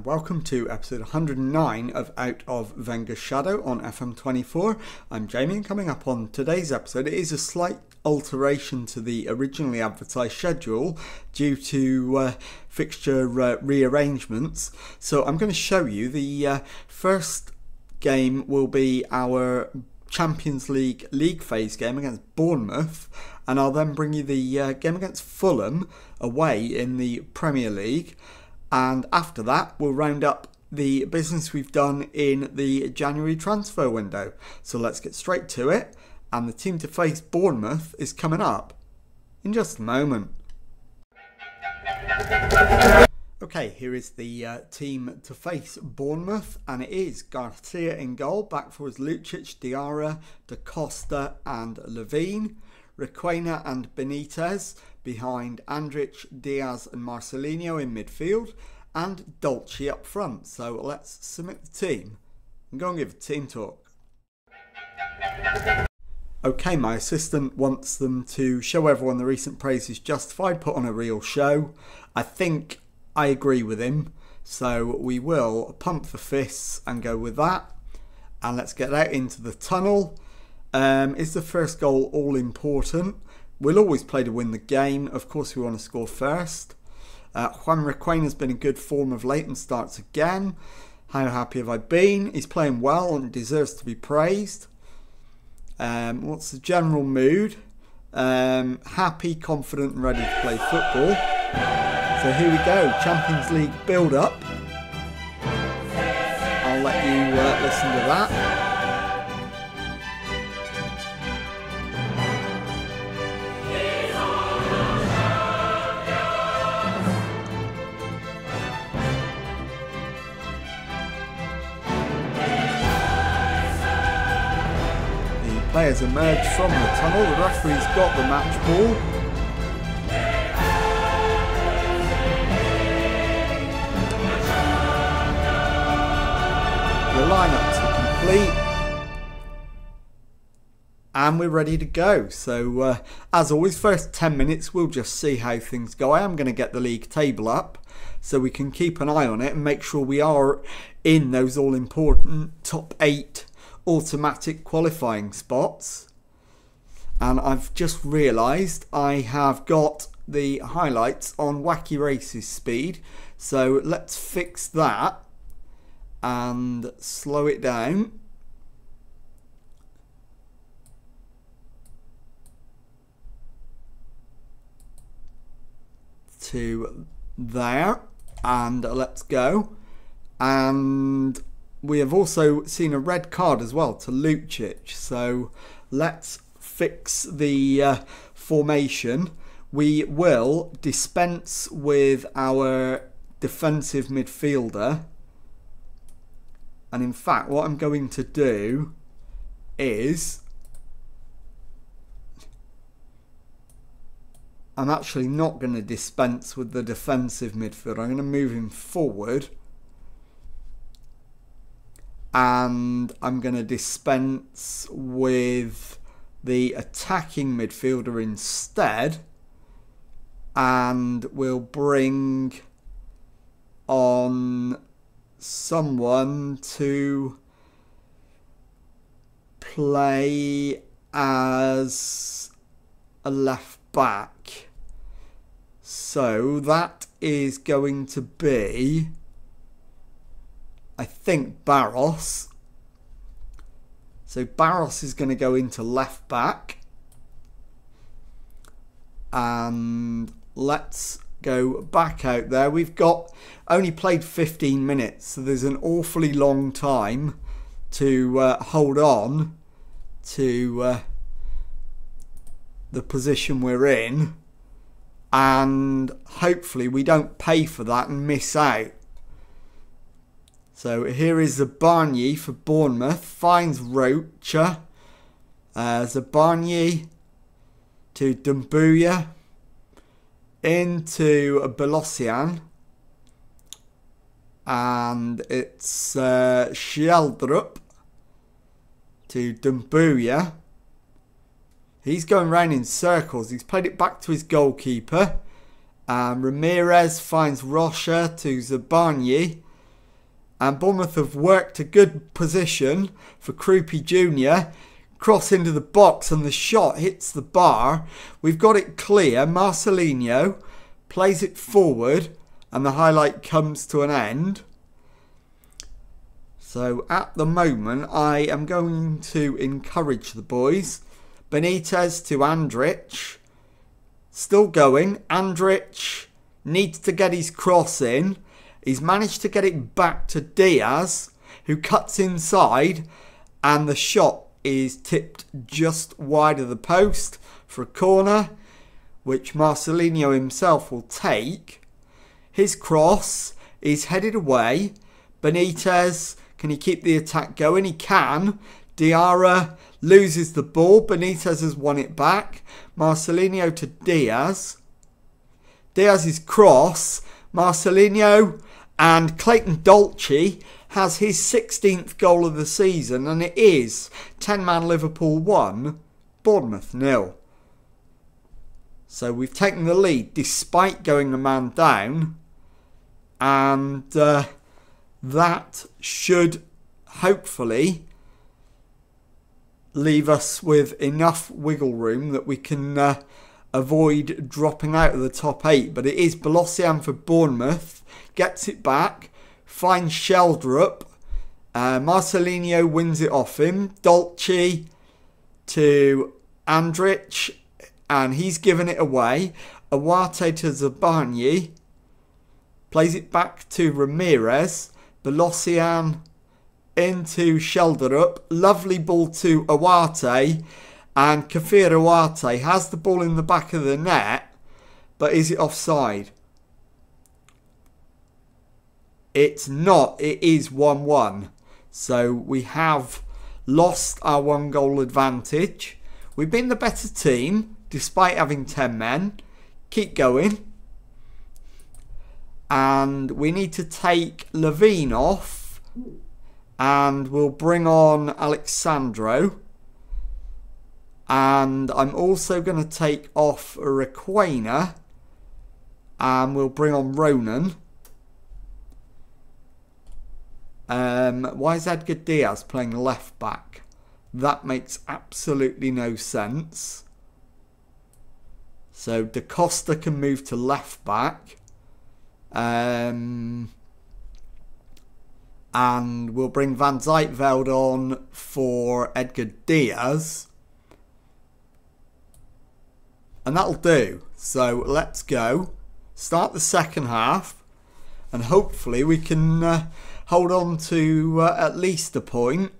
welcome to episode 109 of Out of Wenger's Shadow on FM24. I'm Jamie, and coming up on today's episode, it is a slight alteration to the originally advertised schedule due to fixture rearrangements. So I'm going to show you the first game will be our Champions League phase game against Bournemouth, and I'll then bring you the game against Fulham away in the Premier League. And after that, we'll round up the business we've done in the January transfer window. So let's get straight to it. And the team to face Bournemouth is coming up in just a moment. Okay, here is the team to face Bournemouth. And it is Garcia in goal. Back for us Lucic, Diarra, Da Costa and Levine. Requena and Benitez. Behind Andrich, Diaz and Marcelinho in midfield, and Dolce up front. So let's submit the team and go and give a team talk. Okay, my assistant wants them to show everyone the recent praise is justified, put on a real show. I think I agree with him, so we will pump the fists and go with that. And let's get out into the tunnel. Is the first goal all important? We'll always play to win the game. Of course, we want to score first. Juan Requena has been in good form of late and starts again. How happy have I been? He's playing well and deserves to be praised. What's the general mood? Happy, confident and ready to play football. So here we go. Champions League build-up. I'll let you listen to that. Players emerge from the tunnel. The referee's got the match ball. The lineups are complete. And we're ready to go. So, as always, first 10 minutes, we'll just see how things go. I am going to get the league table up so we can keep an eye on it and make sure we are in those all-important top 8 automatic qualifying spots. And I've just realised I have got the highlights on Wacky Races speed, so let's fix that and slow it down to there, and let's go. And we have also seen a red card as well to Lucic. So let's fix the formation. We will dispense with our defensive midfielder. And in fact, what I'm going to do is I'm actually not going to dispense with the defensive midfielder. I'm going to move him forward. And I'm going to dispense with the attacking midfielder instead. And we'll bring on someone to play as a left back. So that is going to be, I think, Barros. So Barros is going to go into left back. And let's go back out there. We've got only played 15 minutes, so there's an awfully long time to hold on to the position we're in. And hopefully we don't pay for that and miss out. So here is Zabarnyi for Bournemouth. Finds Rocha. Zabarnyi to Dumbuya. Into Belosian. And it's Sheldrup to Dumbuya. He's going round in circles. He's played it back to his goalkeeper. Ramirez finds Rocha to Zabarnyi. And Bournemouth have worked a good position for Krupi Jr. Cross into the box and the shot hits the bar. We've got it clear. Marcelinho plays it forward and the highlight comes to an end. So at the moment I am going to encourage the boys. Benitez to Andrich. Still going. Andrich needs to get his cross in. He's managed to get it back to Diaz, who cuts inside, and the shot is tipped just wide of the post for a corner, which Marcelinho himself will take. His cross is headed away. Benitez, can he keep the attack going? He can. Diarra loses the ball. Benitez has won it back. Marcelinho to Diaz. Diaz's cross. Marcelinho. And Clayton Dolce has his 16th goal of the season, and it is 10-man Liverpool 1, Bournemouth 0. So we've taken the lead despite going a man down, and that should hopefully leave us with enough wiggle room that we can avoid dropping out of the top 8. But it is Balossian for Bournemouth. Gets it back. Finds Sheldrup. Marcelinho wins it off him. Dolce to Andrich. And he's given it away. Awate to Zabarnyi. Plays it back to Ramirez. Balossian into Sheldrup. Lovely ball to Awate. And Kafir Awate has the ball in the back of the net. But is it offside? It's not. It is 1-1. So we have lost our 1 goal advantage. We've been the better team despite having 10 men. Keep going. And we need to take Levine off. And we'll bring on Alexandro. And I'm also going to take off Requena. And we'll bring on Ronan. Why is Edgar Diaz playing left back? That makes absolutely no sense. So Da Costa can move to left back. And we'll bring Van Zijtveld on for Edgar Diaz. And that'll do. So let's go. Start the second half. And hopefully we can hold on to at least a point.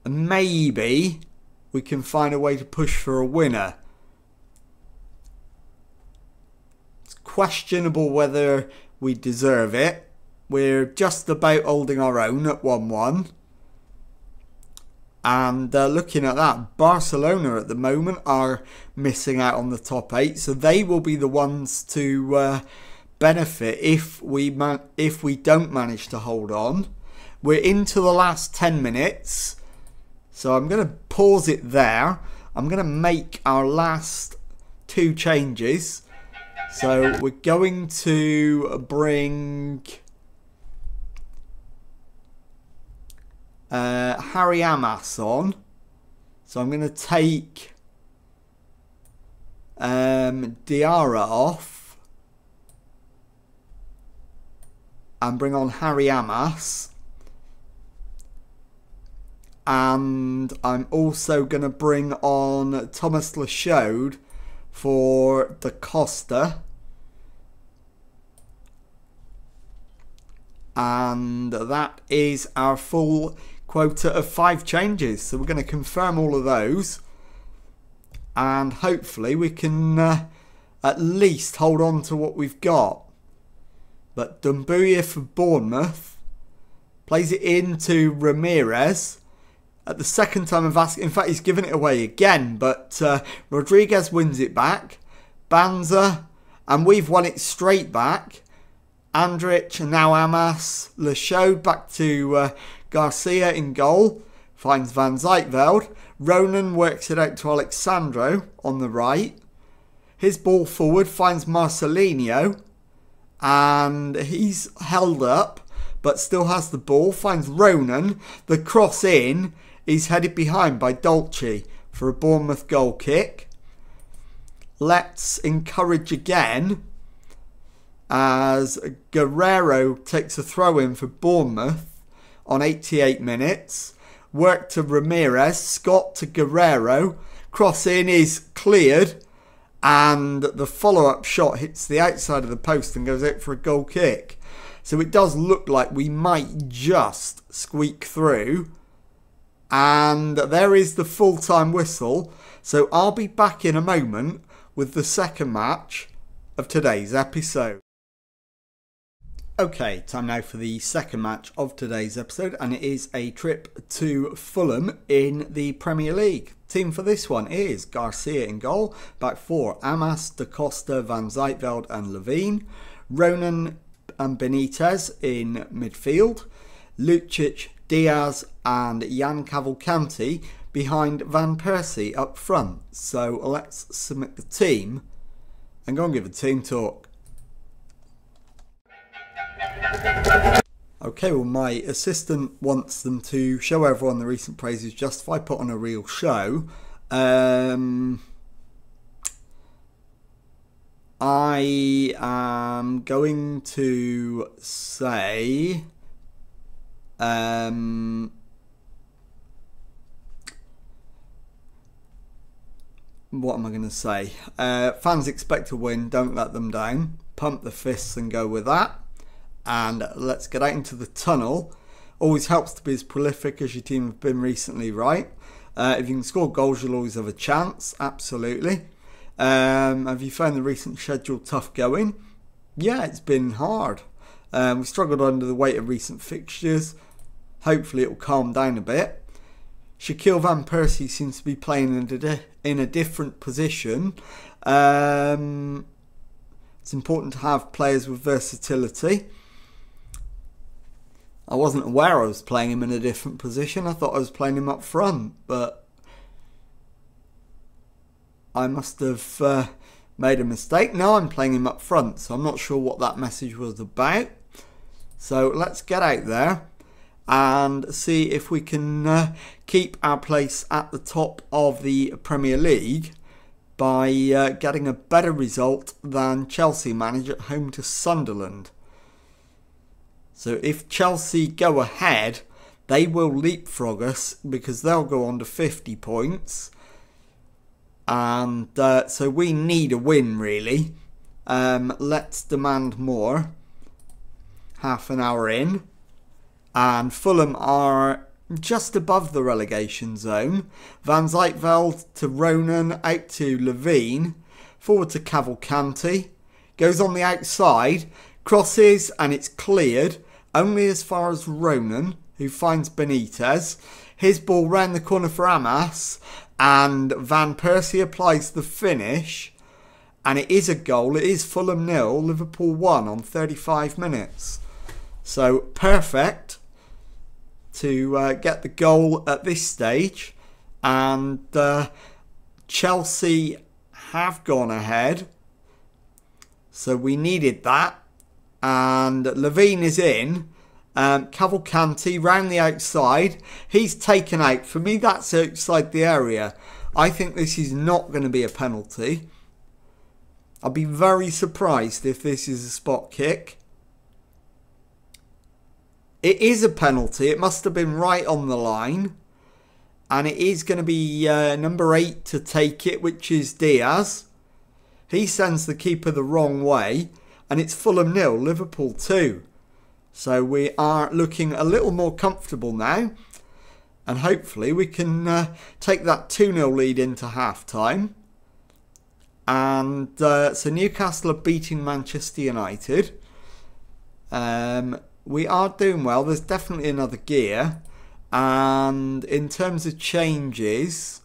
And maybe we can find a way to push for a winner. It's questionable whether we deserve it. We're just about holding our own at 1-1. And looking at that, Barcelona at the moment are missing out on the top 8. So they will be the ones to benefit if we don't manage to hold on. We're into the last 10 minutes. So I'm going to pause it there. I'm going to make our last 2 changes. So we're going to bring Harry Amas on. So I'm going to take Diarra off and bring on Harry Amas. And I'm also going to bring on Thomas Lachaude for Da Costa. And that is our full quota of 5 changes. So we're going to confirm all of those. And hopefully we can at least hold on to what we've got. But Doumbouya for Bournemouth plays it into Ramirez. At the second time of asking, in fact he's given it away again, but Rodriguez wins it back. Banza, and we've won it straight back. Andrich and now Amas. Lachaude back to Garcia in goal. Finds Van Zijtveld. Ronan works it out to Alexandro on the right. His ball forward finds Marcelinho. And he's held up but still has the ball, finds Ronan. The cross in is headed behind by Dolce for a Bournemouth goal kick. Let's encourage again as Guerrero takes a throw in for Bournemouth on 88 minutes. Work to Ramirez, Scott to Guerrero. Cross in is cleared and the follow-up shot hits the outside of the post and goes out for a goal kick. So it does look like we might just squeak through. And there is the full-time whistle. So I'll be back in a moment with the second match of today's episode. Okay, time now for the second match of today's episode, and it is a trip to Fulham in the Premier League. Team for this one is Garcia in goal, back four Amas, Da Costa, Van Zijtveld and Levine, Ronan and Benitez in midfield, Lucic, Diaz and Jan Cavalcanti behind Van Persie up front. So let's submit the team and go and give a team talk. Okay, well, my assistant wants them to show everyone the recent praises justify, put on a real show. I am going to say what am I going to say? Fans expect a win, don't let them down. Pump the fists and go with that. And let's get out into the tunnel. Always helps to be as prolific as your team have been recently, right? If you can score goals, you'll always have a chance. Absolutely. Have you found the recent schedule tough going? Yeah, it's been hard. We struggled under the weight of recent fixtures. Hopefully it will calm down a bit. Shaquille Van Persie seems to be playing in a different position. It's important to have players with versatility. I wasn't aware I was playing him in a different position. I thought I was playing him up front, but I must have made a mistake. Now I'm playing him up front, so I'm not sure what that message was about. So let's get out there and see if we can keep our place at the top of the Premier League by getting a better result than Chelsea manage at home to Sunderland. So if Chelsea go ahead, they will leapfrog us because they'll go on to 50 points. And so we need a win, really. Let's demand more. Half an hour in. And Fulham are just above the relegation zone. Van Zijtveld to Ronan, out to Levine, forward to Cavalcanti, goes on the outside, crosses and it's cleared, only as far as Ronan, who finds Benitez. His ball round the corner for Amas, and Van Persie applies the finish, and it is a goal. It is Fulham 0, Liverpool 1 on 35 minutes. So perfect to get the goal at this stage, and Chelsea have gone ahead, so we needed that. And Levine is in. Cavalcanti round the outside, he's taken out. For me, that's outside the area. I think this is not going to be a penalty. I'll be very surprised if this is a spot kick. It is a penalty. It must have been right on the line. And it is going to be number 8 to take it, which is Diaz. He sends the keeper the wrong way. And it's Fulham 0, Liverpool 2. So we are looking a little more comfortable now. And hopefully we can take that 2-0 lead into half-time. And so Newcastle are beating Manchester United. We are doing well. There's definitely another gear. And in terms of changes,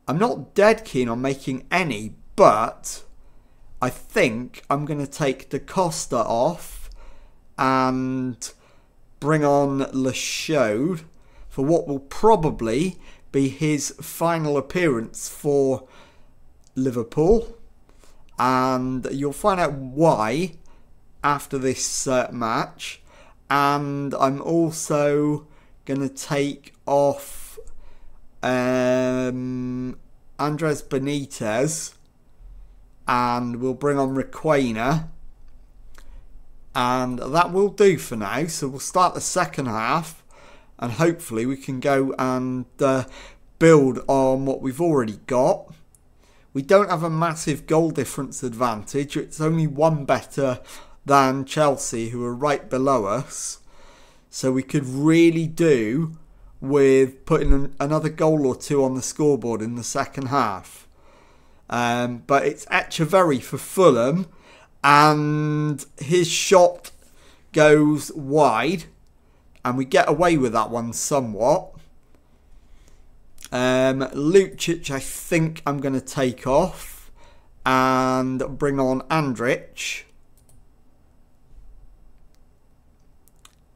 I'm not dead keen on making any, but I think I'm going to take Da Costa off and bring on Lachode for what will probably be his final appearance for Liverpool. And you'll find out why after this match. And I'm also going to take off Andres Benitez, and we'll bring on Requena. And that will do for now. So we'll start the second half, and hopefully we can go and build on what we've already got. We don't have a massive goal difference advantage. It's only one better than Chelsea, who are right below us. So we could really do with putting another goal or two on the scoreboard in the second half. But it's Echeverry for Fulham, and his shot goes wide, and we get away with that one somewhat. Lucic, I think I'm going to take off and bring on Andrich,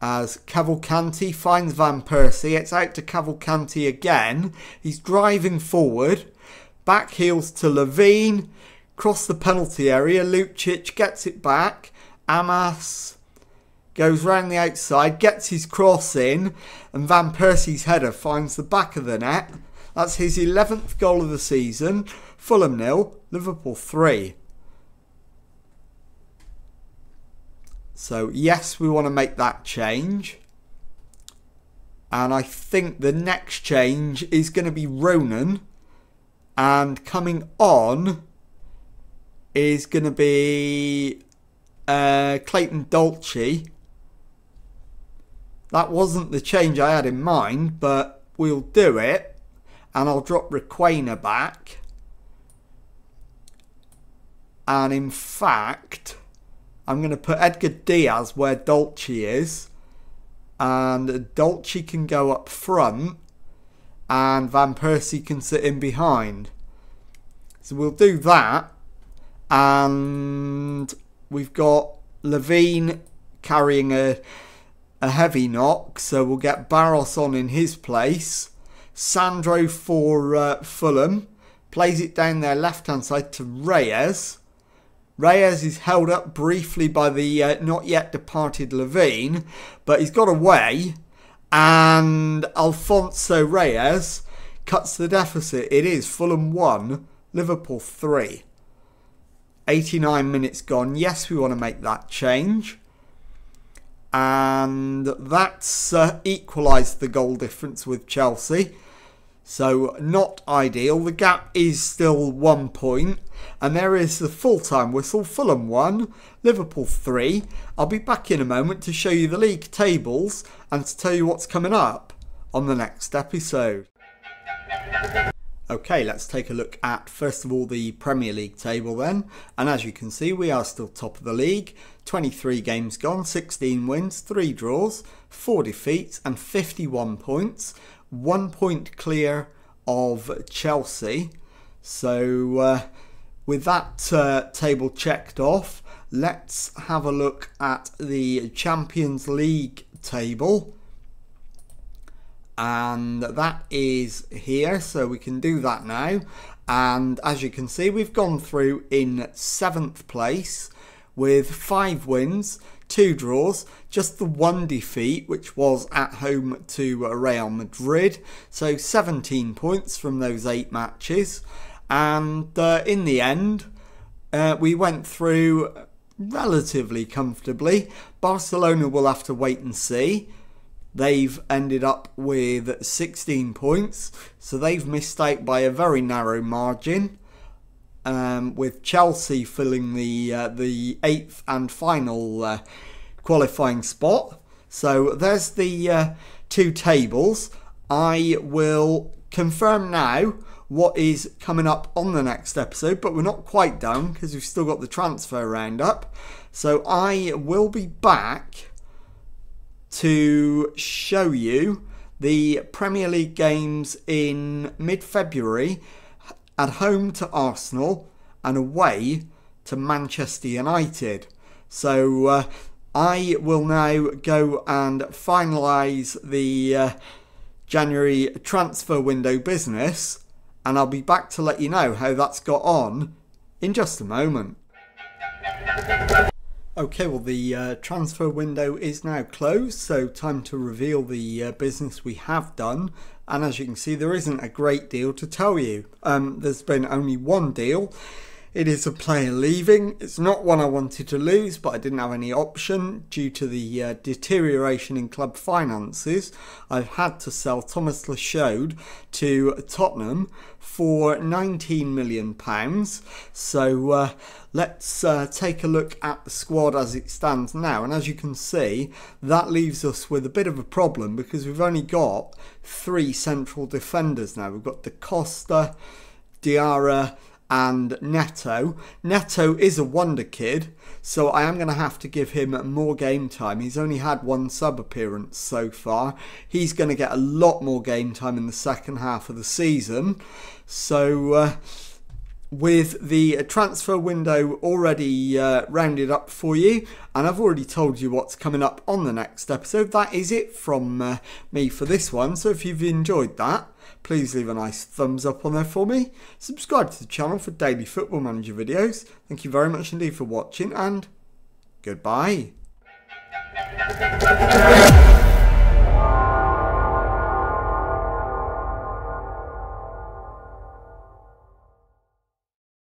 as Cavalcanti finds Van Persie. It's out to Cavalcanti again. He's driving forward. Back heels to Levine. Cross the penalty area. Lucic gets it back. Amas goes round the outside. Gets his cross in. And Van Persie's header finds the back of the net. That's his 11th goal of the season. Fulham 0. Liverpool 3. So, yes, we want to make that change. And I think the next change is going to be Ronan. And coming on is going to be Clayton Dolce. That wasn't the change I had in mind, but we'll do it. And I'll drop Requena back. And in fact, I'm going to put Edgar Diaz where Dolce is. And Dolce can go up front. And Van Persie can sit in behind. So we'll do that. And we've got Levine carrying a heavy knock. So we'll get Barros on in his place. Sandro for Fulham. Plays it down their left-hand side to Reyes. Reyes is held up briefly by the not yet departed Levine, but he's got away, and Alfonso Reyes cuts the deficit. It is Fulham 1, Liverpool 3. 89 minutes gone. Yes, we want to make that change. And that's equalised the goal difference with Chelsea. So, not ideal. The gap is still 1 point. And there is the full-time whistle. Fulham 1, Liverpool 3. I'll be back in a moment to show you the league tables and to tell you what's coming up on the next episode. Okay, let's take a look at, first of all, the Premier League table then. And as you can see, we are still top of the league. 23 games gone, 16 wins, 3 draws, 4 defeats and 51 points. 1 point clear of Chelsea. So with that table checked off, let's have a look at the Champions League table. And that is here, so we can do that now. And as you can see, we've gone through in 7th place with 5 wins, 2 draws, just the 1 defeat, which was at home to Real Madrid. So 17 points from those 8 matches. And in the end, we went through relatively comfortably. Barcelona will have to wait and see. They've ended up with 16 points, so they've missed out by a very narrow margin. With Chelsea filling the 8th and final qualifying spot. So there's the 2 tables. I will confirm now what is coming up on the next episode, but we're not quite done because we've still got the transfer roundup. So I will be back to show you the Premier League games in mid-February, at home to Arsenal and away to Manchester United. So I will now go and finalise the January transfer window business, and I'll be back to let you know how that's got on in just a moment. Okay, well the transfer window is now closed, so time to reveal the business we have done. And as you can see, there isn't a great deal to tell you. There's been only one deal. It is a player leaving. It's not one I wanted to lose, but I didn't have any option due to the deterioration in club finances. I've had to sell Thomas Lachode to Tottenham for £19 million. So let's take a look at the squad as it stands now. And as you can see, that leaves us with a bit of a problem because we've only got 3 central defenders now. We've got Da Costa, Diarra and Neto. Neto is a wonder kid, so I am going to have to give him more game time. He's only had 1 sub appearance so far. He's going to get a lot more game time in the second half of the season. So with the transfer window already rounded up for you, and I've already told you what's coming up on the next episode, that is it from me for this one. So if you've enjoyed that, please leave a nice thumbs up on there for me. Subscribe to the channel for daily Football Manager videos. Thank you very much indeed for watching, and goodbye.